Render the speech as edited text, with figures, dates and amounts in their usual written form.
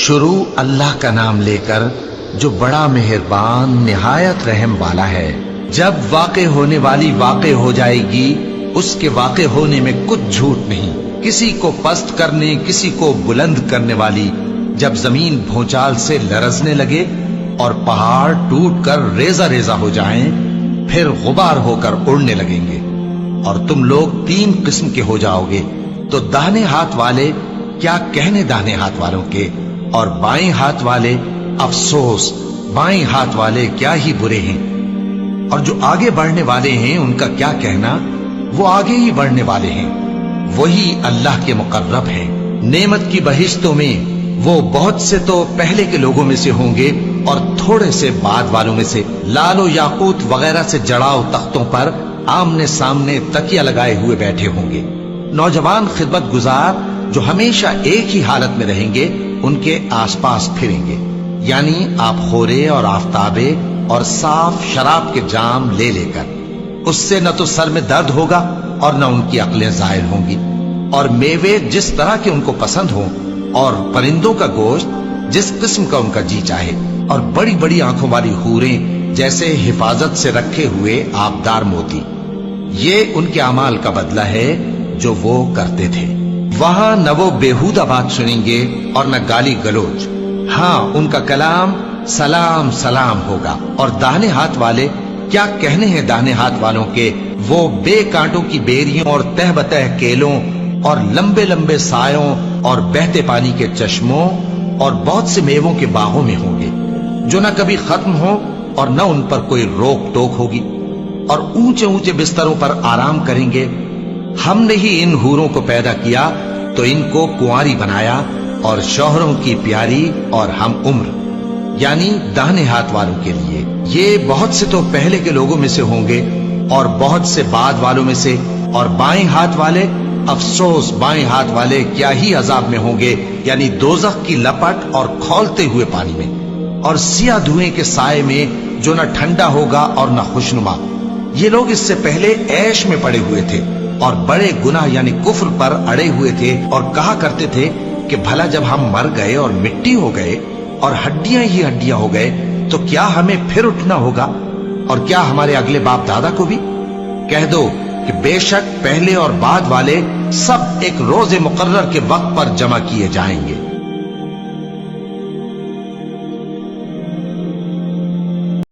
شروع اللہ کا نام لے کر جو بڑا مہربان نہایت رحم والا ہے۔ جب واقع ہونے والی واقع ہو جائے گی، اس کے واقع ہونے میں کچھ جھوٹ نہیں، کسی کو پست کرنے کسی کو بلند کرنے والی۔ جب زمین بھونچال سے لرزنے لگے اور پہاڑ ٹوٹ کر ریزہ ریزہ ہو جائیں، پھر غبار ہو کر اڑنے لگیں گے، اور تم لوگ 3 قسم کے ہو جاؤ گے۔ تو داہنے ہاتھ والے کیا کہنے داہنے ہاتھ والوں کے، اور بائیں ہاتھ والے افسوس، بائیں ہاتھ والے کیا ہی برے ہیں۔ اور جو آگے بڑھنے والے ہیں ان کا کیا کہنا، وہ آگے ہی بڑھنے والے ہیں، وہی اللہ کے مقرب ہیں۔ نعمت کی بہشتوں میں وہ بہت سے تو پہلے کے لوگوں میں سے ہوں گے اور تھوڑے سے بعد والوں میں سے، لال و یاقوت وغیرہ سے جڑاؤ تختوں پر آمنے سامنے تکیہ لگائے ہوئے بیٹھے ہوں گے۔ نوجوان خدمت گزار جو ہمیشہ ایک ہی حالت میں رہیں گے، ان کے آس پاس پھریں گے، یعنی آپ خورے اور آفتابے اور صاف شراب کے جام لے لے کر۔ اس سے نہ تو سر میں درد ہوگا اور نہ ان کی عقلیں زائل ہوں گی، اور میوے جس طرح کے ان کو پسند ہوں، اور پرندوں کا گوشت جس قسم کا ان کا جی چاہے، اور بڑی بڑی آنکھوں والی حوریں جیسے حفاظت سے رکھے ہوئے آبدار موتی۔ یہ ان کے اعمال کا بدلہ ہے جو وہ کرتے تھے۔ وہاں نہ وہ بیہودہ بات سنیں گے اور نہ گالی گلوچ، ہاں ان کا کلام سلام سلام ہوگا۔ اور داہنے ہاتھ والے کیا کہنے ہیں داہنے ہاتھ والوں کے، وہ بے کانٹوں کی بیریوں اور تہ بتہ کیلوں اور لمبے لمبے سایوں اور بہتے پانی کے چشموں اور بہت سے میووں کے باغوں میں ہوں گے، جو نہ کبھی ختم ہو اور نہ ان پر کوئی روک ٹوک ہوگی، اور اونچے اونچے بستروں پر آرام کریں گے۔ ہم نے ہی ان حوروں کو پیدا کیا تو ان کو کنواری بنایا، اور شوہروں کی پیاری اور ہم عمر، یعنی داہنے ہاتھ والوں کے لیے۔ یہ بہت سے تو پہلے کے لوگوں میں سے ہوں گے اور بہت سے بعد والوں میں سے۔ اور بائیں ہاتھ والے افسوس، بائیں ہاتھ والے کیا ہی عذاب میں ہوں گے، یعنی دوزخ کی لپٹ اور کھولتے ہوئے پانی میں، اور سیاہ دھوئیں کے سائے میں جو نہ ٹھنڈا ہوگا اور نہ خوشنما۔ یہ لوگ اس سے پہلے عیش میں پڑے ہوئے تھے اور بڑے گناہ یعنی کفر پر اڑے ہوئے تھے، اور کہا کرتے تھے کہ بھلا جب ہم مر گئے اور مٹی ہو گئے اور ہڈیاں ہی ہڈیاں ہو گئے تو کیا ہمیں پھر اٹھنا ہوگا، اور کیا ہمارے اگلے باپ دادا کو بھی؟ کہہ دو کہ بے شک پہلے اور بعد والے سب ایک روز مقرر کے وقت پر جمع کیے جائیں گے۔